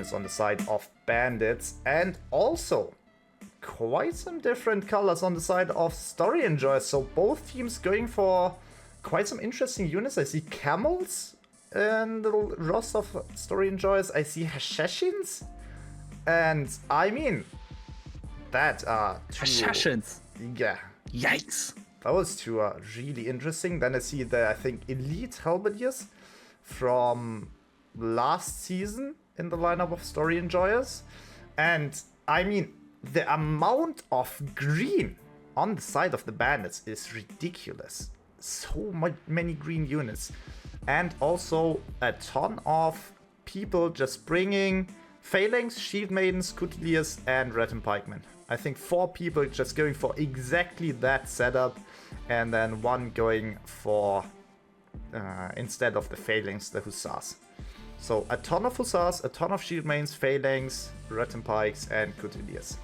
units on the side of Bandits, and also quite some different colors on the side of Story Enjoyers. So both teams going for quite some interesting units. I see camels in the roster of Story Enjoyers. I see Hashashins, and I mean, that are two... Hashashins? Yeah. Yikes. Those two are really interesting. Then I see the, I think, Elite Halberdiers from last season in the lineup of Story Enjoyers. And, I mean, the amount of green on the side of the Bandits is ridiculous. So many green units. And also a ton of people just bringing Phalanx, Shield Maidens, Couturiers, and Red and Pikemen. I think 4 people just going for exactly that setup, and then 1 going for, instead of the Phalanx, the Hussars. So a ton of Hussars, a ton of Shield Maidens, Phalanx, Red and Pikes, and Couturiers.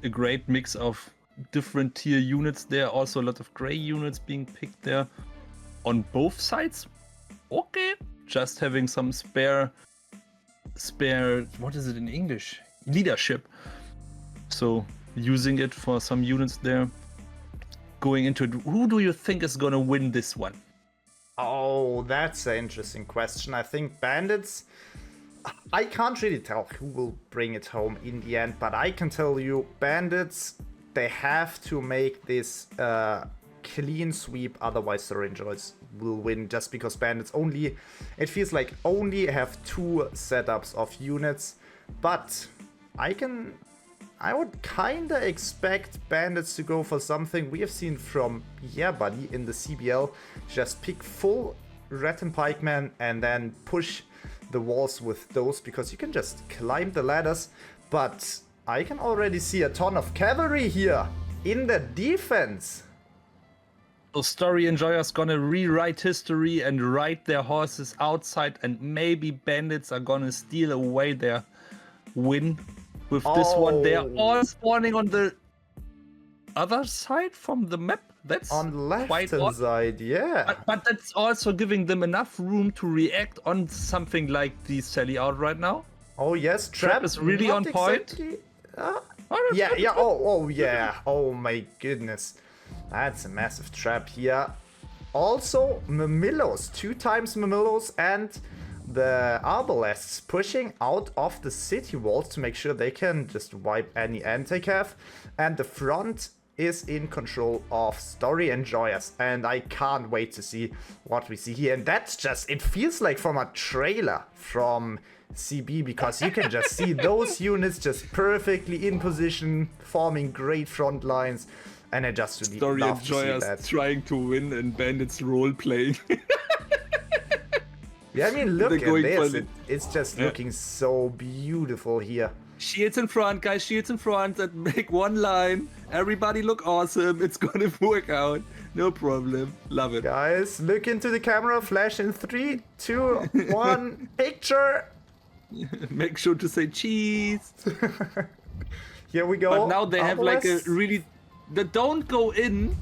A great mix of different tier units there. Also a lot of gray units being picked there on both sides. Okay, just having some spare, what is it in English? Leadership. So using it for some units there. Going into it, who do you think is gonna win this one? Oh, that's an interesting question. I think Bandits, I can't really tell who will bring it home in the end, but I can tell you, Bandits, they have to make this clean sweep, otherwise Story Enjoyers will win, just because Bandits only, it feels like only have 2 setups of units. But I would kinda expect Bandits to go for something we have seen from Yeah Buddy in the CBL. Just pick full Red and Pikemen and then push the walls with those, because you can just climb the ladders. But I can already see a ton of cavalry here in the defense. So Story Enjoyers gonna rewrite history and ride their horses outside, and maybe Bandits are gonna steal away their win with this one. They're all spawning on the other side from the map. That's on the left hand side, yeah. But that's also giving them enough room to react on something like the Sally out right now. Oh yes, Trap is really on point. Exactly, yeah. Oh yeah. Oh my goodness. That's a massive trap here. Also, Mamillos, 2 times Mamillos, and the Arbalests pushing out of the city walls to make sure they can just wipe any anti-cav. And the front is in control of Story Enjoyers, and I can't wait to see what we see here. And that's just, it feels like from a trailer from CB, because you can just see those units just perfectly in position, forming great front lines. And I just really Story love to see Enjoyers that. trying to win and Bandits role playing. Yeah, I mean, look at this. It's just Yeah. looking so beautiful here. Shields in front, guys. Shields in front. That make one line. Everybody look awesome. It's gonna work out. No problem. Love it. Guys, look into the camera. Flash in 3, 2, 1. Picture. Make sure to say cheese. Here we go. But now they have like a Arbalests. really... They don't go in.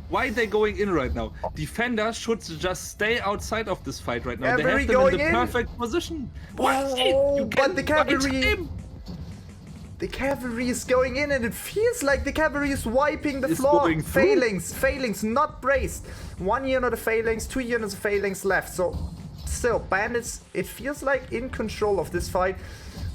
Why are they going in right now? Defenders should just stay outside of this fight right now. They Cavalry have them in going the in. perfect position. Oh, but the cavalry... him. The cavalry is going in, and it feels like the cavalry is wiping the It's floor. going through. Phalanx not braced. 1 unit of Phalanx, 2 units of Phalanx left. So still, Bandits, it feels like in control of this fight.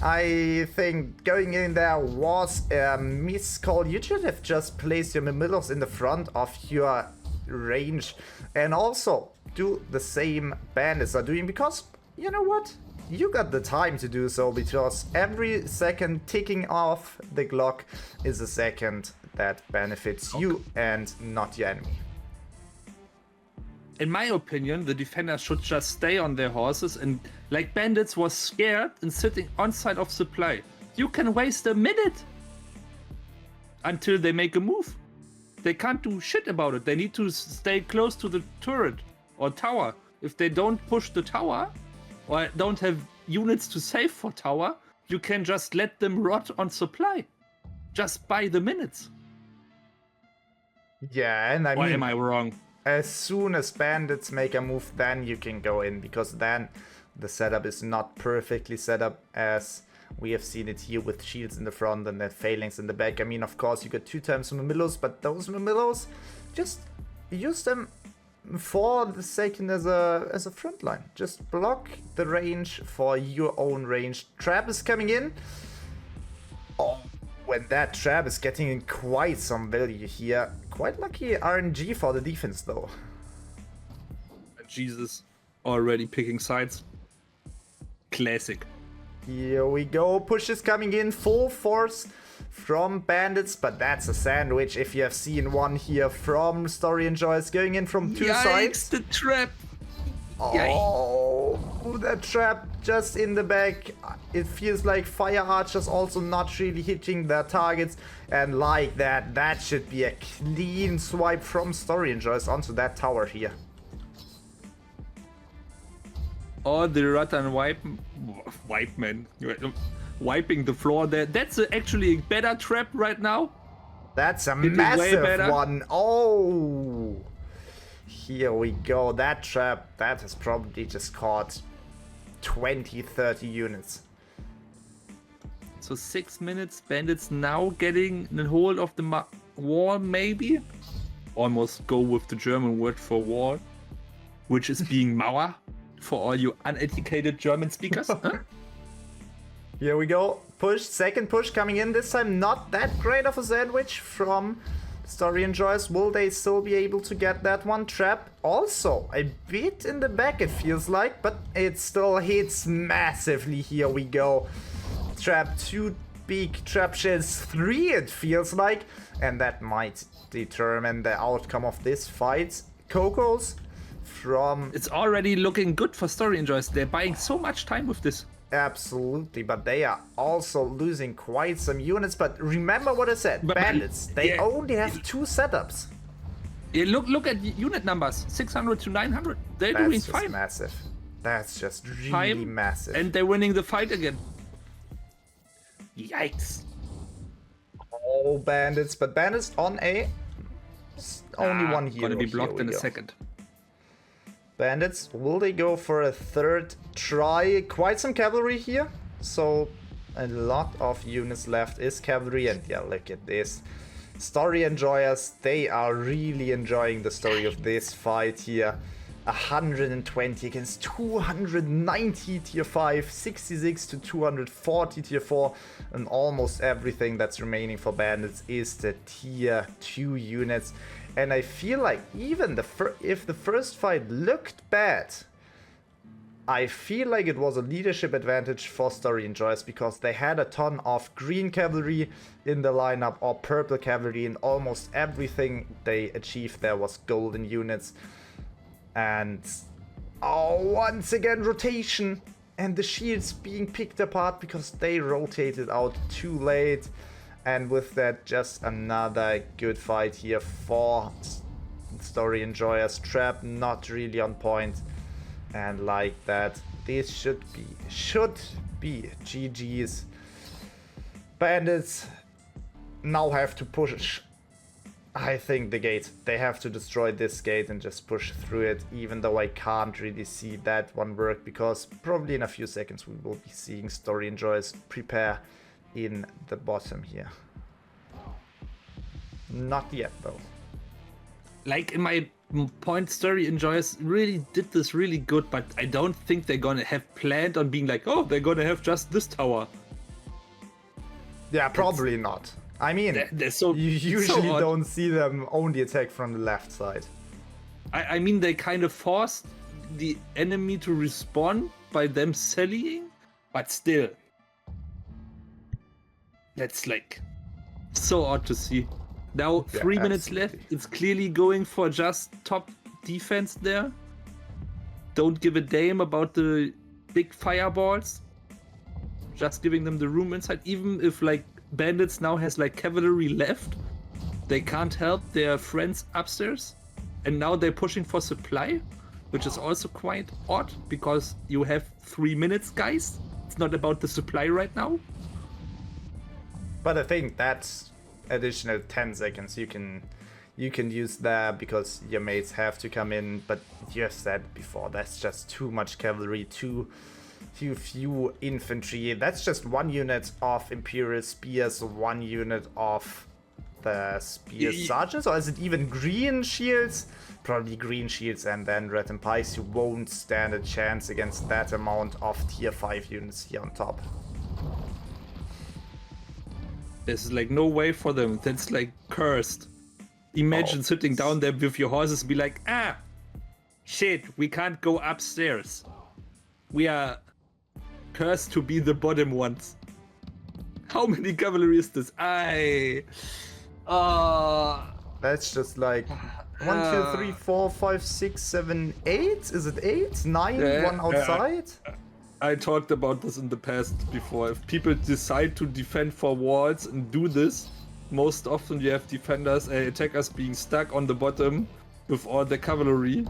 I think going in there was a miscall. You should have just placed your Mamillos in the front of your range. And also do the same Bandits are doing, because you know what? You got the time to do so, because every second ticking off the clock is a second that benefits you and not your enemy. In my opinion, the defenders should just stay on their horses, and like Bandits was scared and sitting on side of supply. You can waste a minute until they make a move. They can't do shit about it. They need to stay close to the turret or tower. If they don't push the tower or don't have units to save for tower, you can just let them rot on supply. Just by the minutes. Yeah, and I Or mean... am I wrong? As soon as Bandits make a move, then you can go in, because then the setup is not perfectly set up as we have seen it here with shields in the front and then Phalanx in the back. I mean, of course, you got 2 times Murmillos, but those Murmillos, just use them for the second as a front line. Just block the range for your own range. Trap is coming in. Oh, when that trap is getting in quite some value here. Quite lucky RNG for the defense, though. Jesus, already picking sides. Classic. Here we go. Push is coming in full force from Bandits, but that's a sandwich. If you have seen one here from Story Enjoyers going in from 2 sides. The trap. Oh, that trap just in the back. It feels like fire archers also not really hitting their targets. And like that, that should be a clean swipe from Story Enjoyers onto that tower here. Or the Rattan wiping the floor there. That's actually a better trap right now. That's a It is way massive better. one. Oh, here we go. That trap, that has probably just caught 20-30 units. So 6 minutes. Bandits now getting a hold of the wall, maybe. Almost go with the German word for wall, which is being Mauer. For all you uneducated German speakers. Huh? Here we go. Push, second push coming in. This time not that great of a sandwich from Story Enjoyers. Will they still be able to get that one? Trap also a bit in the back, it feels like, but it still hits massively. Here we go. Trap 2 big trap shells, 3 it feels like, and that might determine the outcome of this fight. Cocos from... It's already looking good for Story Enjoyers. They're buying so much time with this. Absolutely, but they are also losing quite some units. But remember what I said, But- Bandits, they yeah. only have 2 setups. Yeah, look at unit numbers, 600 to 900. They're doing That's just fine. massive. That's just really Time, massive. and they're winning the fight again. Yikes. Oh, Bandits, but Bandits on a... Only one hero. Gonna be Here blocked we in a go. second. Bandits, will they go for a third try? Quite some cavalry here. So a lot of units left is cavalry. And yeah, look at this. Story Enjoyers, they are really enjoying the story of this fight here. 120 against 290 tier 5, 66 to 240 tier 4, and almost everything that's remaining for Bandits is the tier 2 units. And I feel like even if the first fight looked bad, I feel like it was a leadership advantage for Story Enjoyers because they had a ton of green cavalry in the lineup or purple cavalry, and almost everything they achieved there was golden units. And oh, once again rotation, and the shields being picked apart because they rotated out too late. And with that, just another good fight here for Story Enjoyers. Trap not really on point, and like that, this should be GG's. Bandits now have to push, I think, the gate. They have to destroy this gate and just push through it, even though I can't really see that one work, because probably in a few seconds we will be seeing Story Enjoyers prepare in the bottom here. Not yet, though. Like in my point, Story Enjoyers really did this really good, but I don't think they're gonna have planned on being like, oh, they're gonna have just this tower. Yeah, probably not. I mean, They're so you usually so odd. don't see them only attack from the left side. I mean, they kind of forced the enemy to respawn by them sallying, but still. That's like so odd to see. Now, Yeah, 3 minutes left. absolutely. It's clearly going for just top defense there. Don't give a damn about the big fireballs. Just giving them the room inside. Even if like Bandits now has like cavalry left, they can't help their friends upstairs. And now they're pushing for supply, which is also quite odd because you have 3 minutes, guys. It's not about the supply right now. But I think that's additional 10 seconds you can you can use that because your mates have to come in, but you have said before, that's just too much cavalry, too few infantry. That's just 1 unit of Imperial Spears, 1 unit of the Spear Sergeants, or is it even green shields? Probably green shields, and then Red and Pikes. You won't stand a chance against that amount of tier 5 units here on top. There's like no way for them. That's like cursed. Imagine sitting down there with your horses and be like, ah, shit, we can't go upstairs. We are cursed to be the bottom ones. How many cavalry is this? That's just like 1, 2, 3, 4, 5, 6, 7, 8. Is it 8? 9? One outside? I talked about this in the past before. If people decide to defend for walls and do this, most often you have defenders and attackers being stuck on the bottom with all the cavalry.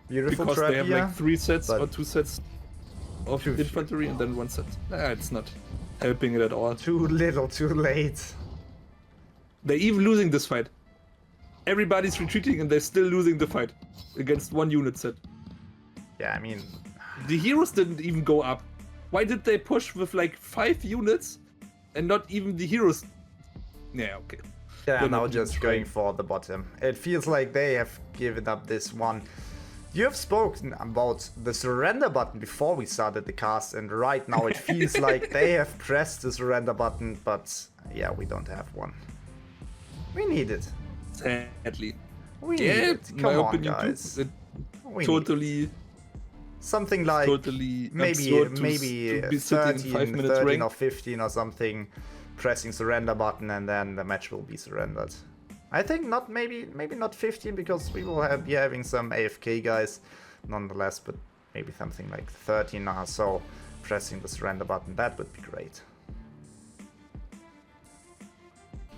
Beautiful because they have like 3 sets or 2 sets of infantry and then 1 set. It's not helping it at all. Too little, too late. They're even losing this fight. Everybody's retreating and they're still losing the fight against 1 unit set. Yeah, I mean... The heroes didn't even go up. Why did they push with like 5 units and not even the heroes? Yeah, okay. Yeah, now just going for the bottom. It feels like they have given up this one. You have spoken about the surrender button before we started the cast, and right now it feels like they have pressed the surrender button, but yeah, we don't have one. We need it. Sadly. We need it. Come on, guys. Totally. Something like maybe 13 or 15 or something, pressing surrender button, and then the match will be surrendered. I think not maybe not 15, because we will be having some AFK guys nonetheless, but maybe something like 13 or so, pressing the surrender button. That would be great.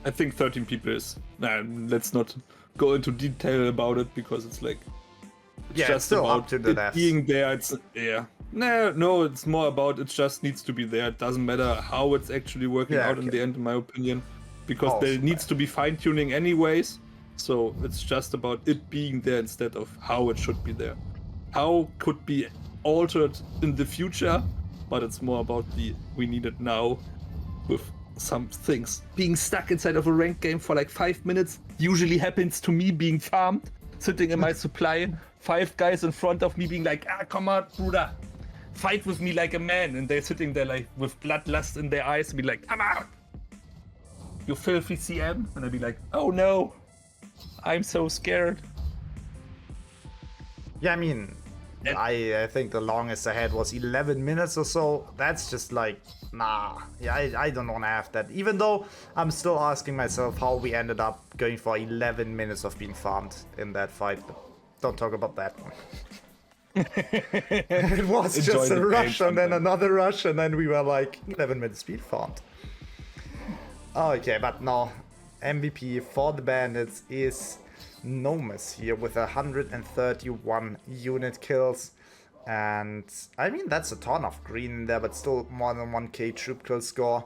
I think 13 people is... let's not go into detail about it, because it's like... It's just still about up to the it being there. No, it's more about it just needs to be there. It doesn't matter how it's actually working out in the end, in my opinion, because there needs to be fine-tuning anyways. So it's just about it being there instead of how it should be there. How could be altered in the future, but it's more about we need it now, with some things. Being stuck inside of a ranked game for like 5 minutes usually happens to me being farmed, sitting in my supply, 5 guys in front of me being like, come on, Bruder, fight with me like a man. And they're sitting there like with bloodlust in their eyes and be like, come out, you filthy CM. And I'd be like, oh no, I'm so scared. Yeah, I mean, I think the longest I had was 11 minutes or so. That's just like, nah. Yeah, I don't want to have that. Even though I'm still asking myself how we ended up going for 11 minutes of being farmed in that fight. But don't talk about that one. It was just a rush and then another rush, and then we were like 11 minutes speed farmed. Okay, but no. MVP for the Bandits is Nomus here with 131 unit kills, and I mean that's a ton of green in there, but still more than 1k troop kill score.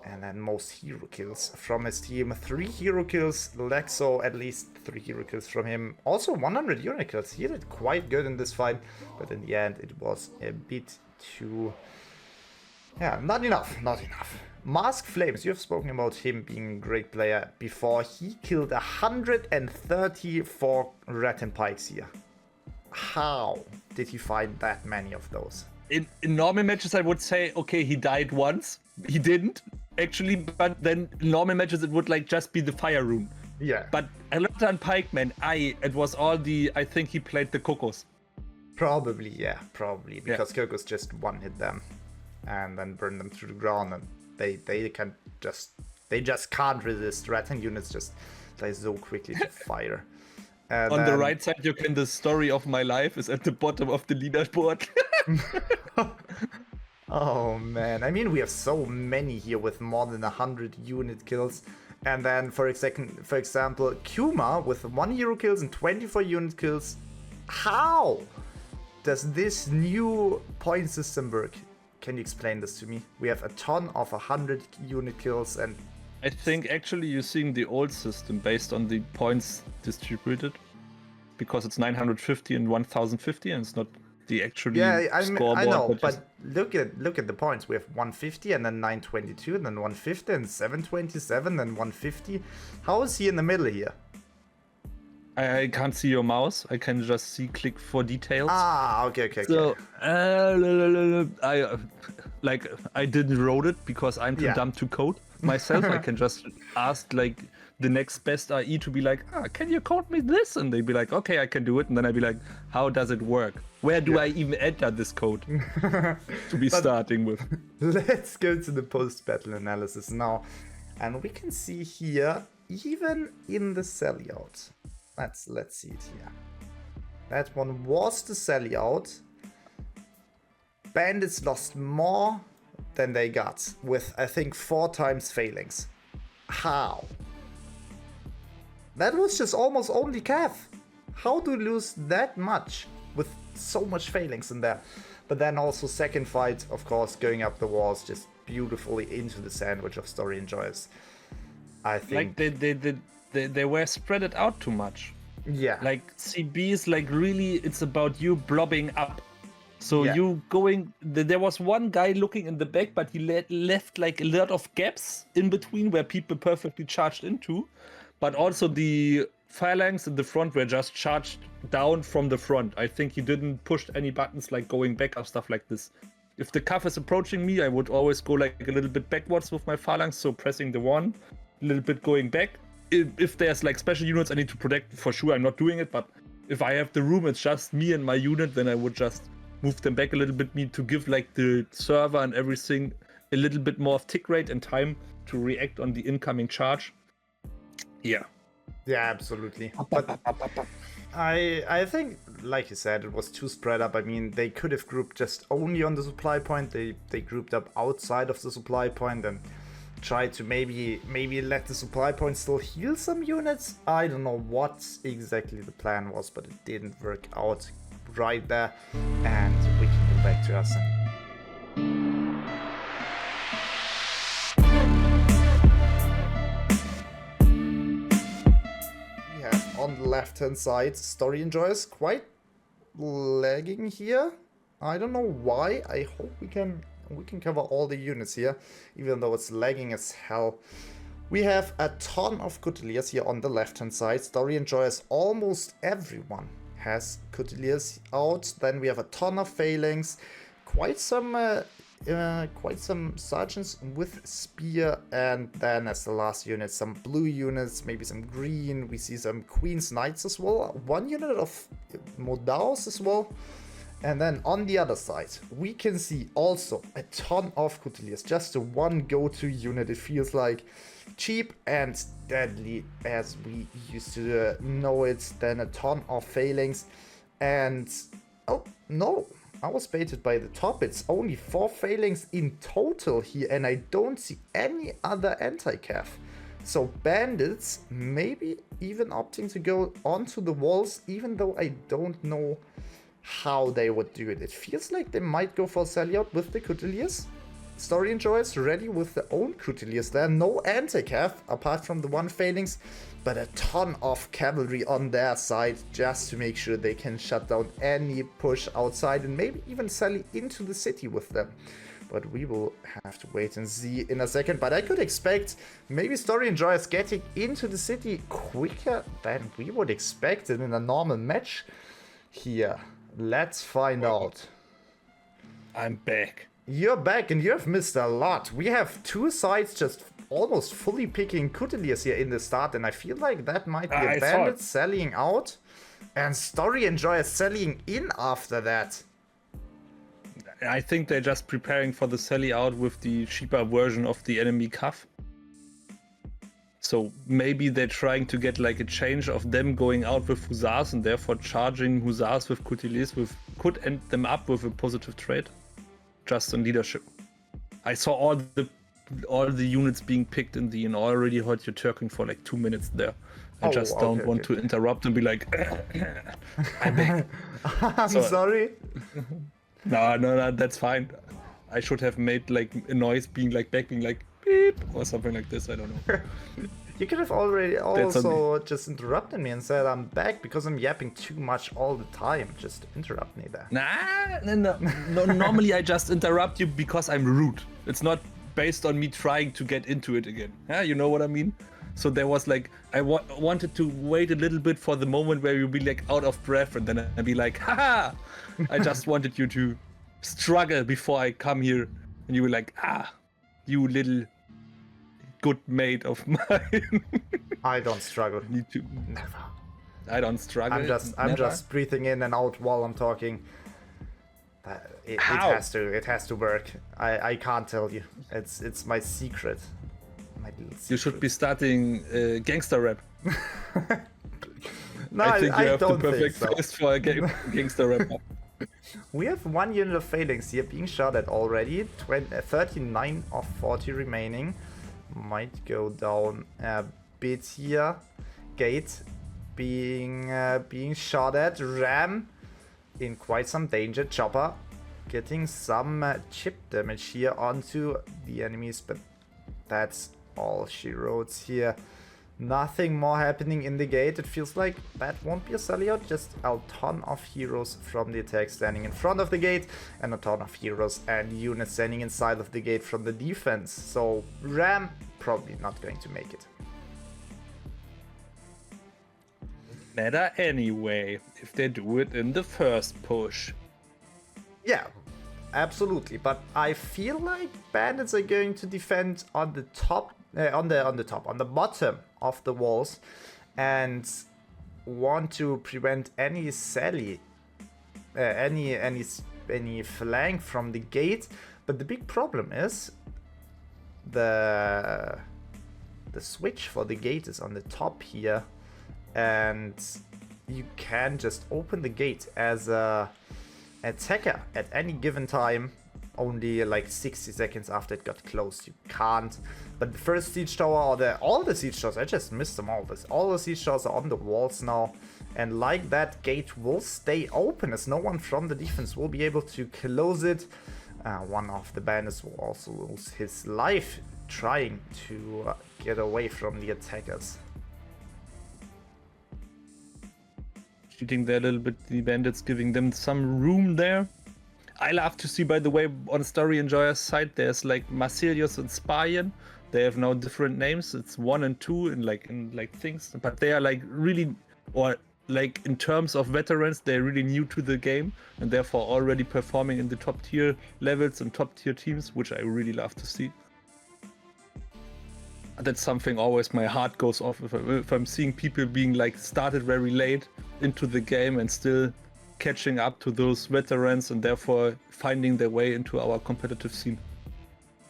And then most hero kills from his team, 3 hero kills. Lexo, at least 3 hero kills from him. Also 100 unit kills. He did quite good in this fight, but in the end it was a bit too... yeah, not enough. Mask Flames, you've spoken about him being a great player before. He killed 134 Rat and Pikes here. How did he find that many of those? In normal matches I would say, okay, he died once. He didn't, actually, but then in normal matches it would like just be the fire rune. Yeah. But Electron Pikeman, it was all I think he played the Kokos. Probably, because Kokos just one-hit them and then burn them to the ground, and they just can't resist. Rattan units just die so quickly to fire. And on the right side, the story of my life is at the bottom of the leaderboard. Oh man, I mean we have so many here with more than 100 unit kills, and then for example Kuma with 1 hero kills and 24 unit kills. How does this new point system work? Can you explain this to me? We have a ton of 100 unit kills and I think actually you're seeing the old system based on the points distributed, because it's 950 and 1050, and it's not the actual scoreboard. I know, but look at the points. We have 150 and then 922 and then 150 and 727 and 150. How is he in the middle here? I can't see your mouse. I can just see click for details. Ah, okay. So I didn't wrote it because I'm too dumb to code myself. I can just ask like the next best IE to be like, can you code me this? And they'd be like, okay, I can do it. And then I'd be like, how does it work? Where do I even enter this code to be starting with? Let's go to the post-battle analysis now. And we can see here, even in the sellout. Let's see it here. That one was the sellout. Bandits lost more than they got, with I think 4 times Phalanx. How? That was just almost only Cav. How do you lose that much with so much Phalanx in there? But then also second fight, of course, going up the walls just beautifully into the sandwich of Story Enjoyers. I think like they were spread it out too much. Yeah. Like CB is like really, it's about you blobbing up. So you going, there was one guy looking in the back, but he left like a lot of gaps in between where people perfectly charged into. But also the Phalanx in the front were just charged down from the front. I think he didn't push any buttons like going back or stuff like this. If the Cav is approaching me, I would always go like a little bit backwards with my Phalanx, so pressing the 1, a little bit going back. If there's like special units I need to protect, for sure I'm not doing it, but if I have the room, it's just me and my unit, then I would just move them back a little bit, to give like the server and everything a little bit more of tick rate and time to react on the incoming charge. Yeah, absolutely. But I think, like you said, it was too spread up. I mean, they could have grouped just only on the supply point. They grouped up outside of the supply point and tried to maybe let the supply point still heal some units. I don't know what exactly the plan was, but it didn't work out right there. And we can go back to us. We have on the left hand side Story Enjoyers quite lagging here. I don't know why. I hope we can cover all the units here, even though it's lagging as hell. We have a ton of Couturiers here on the left hand side. Story Enjoyers, almost everyone has Couturiers out. Then we have a ton of Phalanx, quite some sergeants with spear, and then as the last unit, some blue units, maybe some green. We see some Queen's Knights as well, 1 unit of Modaos as well. And then on the other side, we can see also a ton of Couturiers, just a one go-to unit. It feels like cheap and deadly as we used to know it. Then a ton of Phalanx, and oh no, I was baited by the top. It's only 4 Phalanx in total here, and I don't see any other anti-cav. So Bandits maybe even opting to go onto the walls, even though I don't know how they would do it. It feels like they might go for sellout with the Couturiers. Story Enjoyers ready with their own Couturiers there. No anti-cav apart from the 1 Phalanx, but a ton of cavalry on their side just to make sure they can shut down any push outside and maybe even sally into the city with them. But we will have to wait and see in a second. But I could expect maybe Story Enjoyers getting into the city quicker than we would expect it in a normal match here. Let's find out. I'm back. You're back and you have missed a lot. We have 2 sides just almost fully picking Couturiers here in the start, and I feel like that might be a Bandit selling out and Story Enjoyers selling in after that. I think they're just preparing for the selling out with the cheaper version of the enemy CAF. So maybe they're trying to get like a change of them going out with Hussars and therefore charging Hussars with Couturiers could end them up with a positive trade. Just on leadership. I saw all the units being picked in the, and I already heard you talking for like 2 minutes there. I just don't want to interrupt and be like, I'm back. I'm sorry. No, that's fine. I should have made like a noise being like back, being like, beep, or something like this. I don't know. You could have already also just interrupted me and said I'm back because I'm yapping too much all the time. Just interrupt me there. No. Normally I just interrupt you because I'm rude. It's not based on me trying to get into it again. Yeah, you know what I mean? So there was like, I wanted to wait a little bit for the moment where you'll be like out of breath, and then I'd be like, haha! I just wanted you to struggle before I come here, and you were like, you little good mate of mine. I don't struggle. Need to. Never. I don't struggle. I'm just breathing in and out while I'm talking. It has to work. I can't tell you. It's my secret. My little secret. You should be starting gangster rap. No, I think you have the don't perfect think so. face for a gangster rapper. We have one unit of Phalanx here being shot at already. 39 of 40 remaining. Might go down a bit here. Gate being shot at. Ram in quite some danger. Chopper getting some chip damage here onto the enemies, but that's all she wrote here. Nothing more happening in the gate. It feels like that won't be a sellout. Just a ton of heroes from the attack standing in front of the gate, and a ton of heroes and units standing inside of the gate from the defense. So Ram probably not going to make it. Matter anyway, if they do it in the first push. Yeah, absolutely. But I feel like Bandits are going to defend on the top, on the bottom of the walls, and want to prevent any sally, any flank from the gate. But the big problem is the switch for the gate is on the top here, and you can just open the gate as a attacker at any given time, only like 60 seconds after it got closed. You can't. But the first siege tower, or all the siege towers, I just missed them all. All the siege towers are on the walls now, and like that, gate will stay open as no one from the defense will be able to close it. One of the bandits will also lose his life trying to get away from the attackers. Cheating there a little bit, the bandits, giving them some room there. I love to see, by the way, on Story Enjoyer's side, there's like Marsilius and Sparyan. They have now different names. It's 1 and 2 in like things, but they are like really, or like in terms of veterans, they're really new to the game and therefore already performing in the top tier levels and top tier teams, which I really love to see. That's something always my heart goes off if I'm seeing people being like started very late into the game and still catching up to those veterans and therefore finding their way into our competitive scene,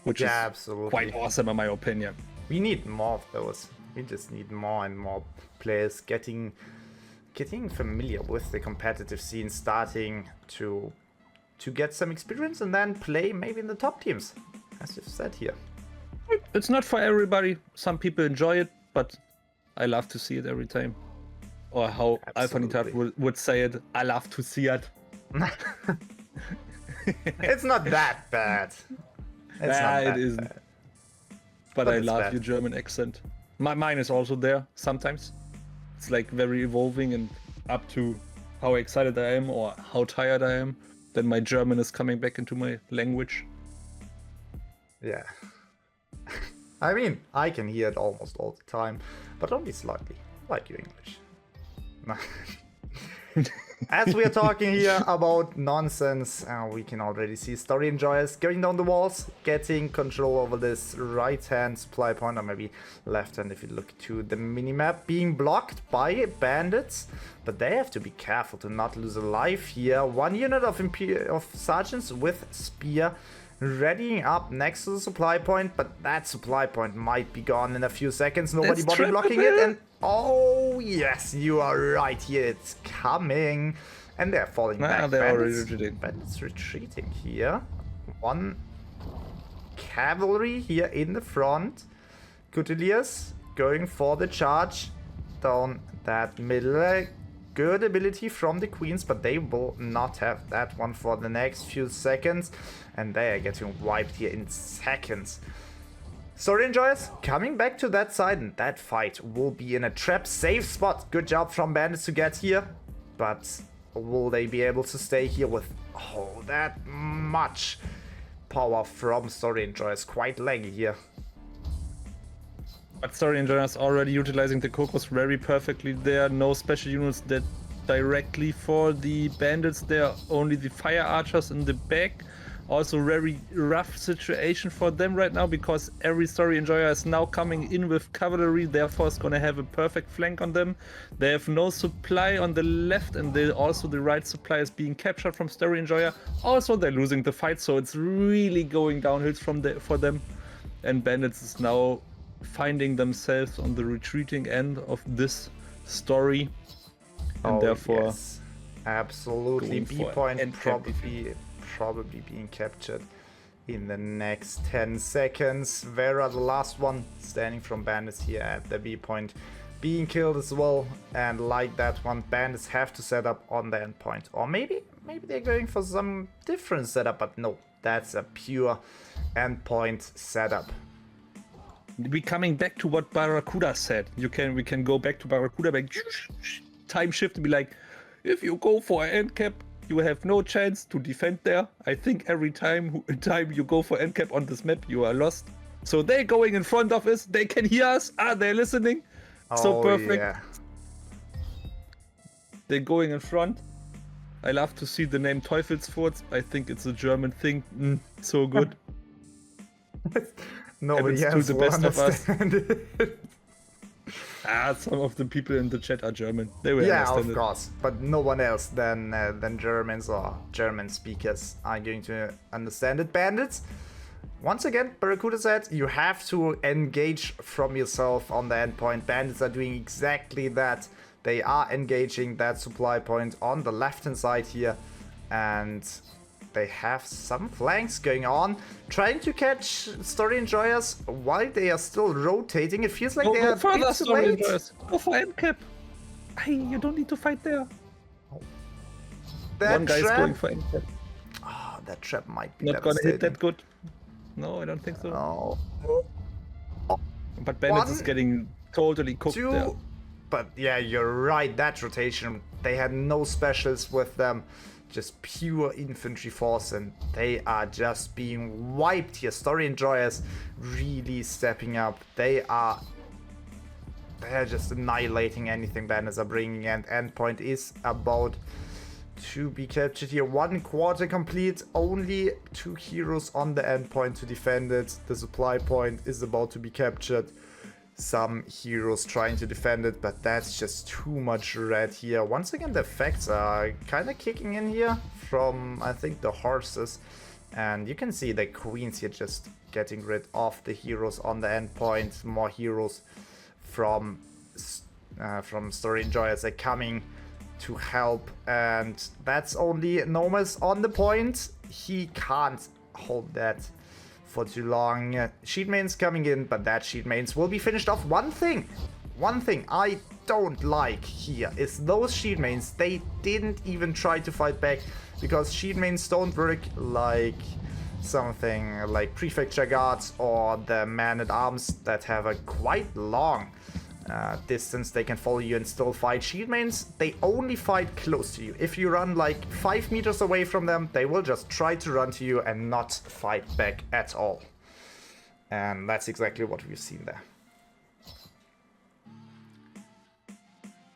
which is absolutely quite awesome in my opinion. We need more of those. We just need more and more players getting familiar with the competitive scene, starting to get some experience and then play maybe in the top teams, as you've said here. It's not for everybody. Some people enjoy it, but I love to see it every time. Or how Alphanitat would say it, I love to see it. It's not that bad. It isn't. Bad. But I love bad. your German accent. Mine is also there sometimes. It's like very evolving, and up to how excited I am or how tired I am, then my German is coming back into my language. Yeah. I mean, I can hear it almost all the time, but only slightly, like your English. As we are talking here about nonsense, we can already see Story Enjoyers going down the walls, getting control over this right-hand supply point, or maybe left-hand if you look to the minimap, being blocked by bandits, but they have to be careful to not lose a life here. One unit of sergeants with spear readying up next to the supply point, but that supply point might be gone in a few seconds. Nobody body blocking it, and oh yes, you are right here, it's coming, and they're falling back. Bandits retreating here. One cavalry here in the front. Couteliers going for the charge down that middle. Good ability from the queens, but they will not have that one for the next few seconds, and they are getting wiped here in seconds. Story enjoyers, coming back to that side, and that fight will be in a trap safe spot. Good job from Bandits to get here, but will they be able to stay here with that much power from Story enjoyers? Quite laggy here. But Story enjoyers already utilizing the Kokos very perfectly there. No special units that directly for the Bandits. There are only the fire archers in the back. Also very rough situation for them right now because every Story enjoyer is now coming in with cavalry, therefore it's gonna have a perfect flank on them. They have no supply on the left, and also the right supply is being captured from Story enjoyer. Also they're losing the fight, so it's really going downhill for them. And Bandits is now finding themselves on the retreating end of this story, and therefore yes. Absolutely B point probably being captured in the next 10 seconds. Vera, the last one standing from Bandits here at the B point, being killed as well. And like that one, Bandits have to set up on the end point, or maybe they're going for some different setup, but no, that's a pure endpoint setup. We coming back to what Barracuda said. We can go back to Barracuda, like time shift, and be like, if you go for an end cap, you have no chance to defend there. I think every time you go for end cap on this map, you are lost. So they're going in front of us. They can hear us. They're listening. So perfect. Yeah. They're going in front. I love to see the name Teufelsfurz. I think it's a German thing. So good. Nobody else to the best of us. it. Some of the people in the chat are German. They will understand of course, but no one else than Germans or German speakers are going to understand it. Bandits, once again, Barracuda said you have to engage from yourself on the endpoint. Bandits are doing exactly that. They are engaging that supply point on the left-hand side here, and they have some flanks going on, trying to catch Story enjoyers while they are still rotating. It feels like they are further too late. Go for end cap. Hey, you don't need to fight there. That one guy is going for end cap. That trap might be not gonna hit that good. No, I don't think so. No. But Bandits is getting totally cooked there. But yeah, you're right. That rotation, they had no specials with them. Just pure infantry force, and they are just being wiped here. Story enjoyers really stepping up. They're just annihilating anything Bandits are bringing, and endpoint is about to be captured here. 1 quarter complete, only 2 heroes on the endpoint to defend it. The supply point is about to be captured. Some heroes trying to defend it, but that's just too much red here. Once again, the effects are kind of kicking in here from, I think, the horses. And you can see the queens here just getting rid of the heroes on the endpoint. More heroes from Story enjoyers are coming to help. And that's only Nomus on the point. He can't hold that for too long. Sheet mains coming in, but that sheet mains will be finished off. One thing I don't like here is those sheet mains, they didn't even try to fight back, because sheet mains don't work like something like prefecture guards or the man-at-arms that have a quite long distance. They can follow you and still fight. Shield mains, they only fight close to you. If you run like 5 meters away from them, they will just try to run to you and not fight back at all. And that's exactly what we've seen there.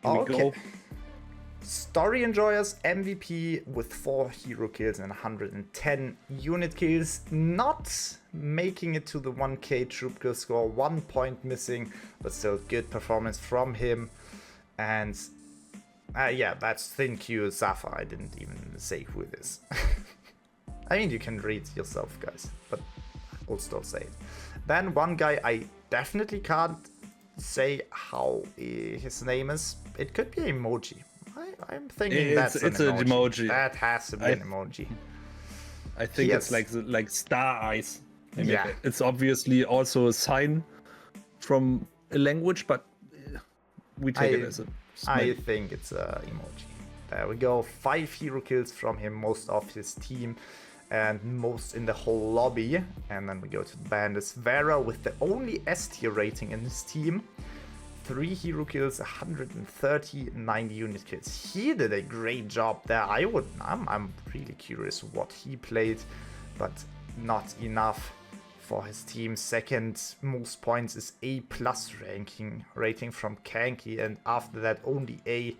Okay. Story enjoyers MVP with 4 hero kills and 110 unit kills, not making it to the 1k troop kill score, 1 point missing, but still good performance from him. And yeah, that's thank you Zafa. I didn't even say who it is. I mean, you can read yourself, guys, but I'll still say it. Then one guy I definitely can't say how his name is. It could be emoji. I'm thinking it's an emoji. That has to be an emoji. I think it's like star eyes. Yeah. It's obviously also a sign from a language, but we take it as a smiley. I think it's a emoji. There we go. 5 hero kills from him, most of his team. and most in the whole lobby. And then we go to Bandits. Vera with the only S tier rating in his team. 3 hero kills, 130, 90 unit kills. He did a great job there. I'm really curious what he played, but not enough for his team. Second most points is A+ rating from Kanky, and after that only A,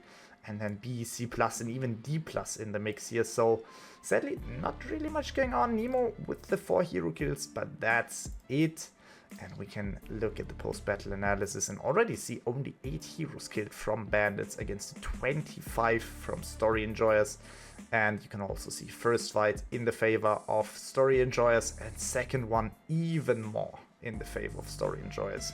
and then B, C+, and even D+ in the mix here. So sadly, not really much going on. Nemo with the 4 hero kills, but that's it. And we can look at the post-battle analysis and already see only 8 heroes killed from Bandits against 25 from Story Enjoyers. And you can also see first fight in the favor of Story Enjoyers, and second one even more in the favor of Story Enjoyers.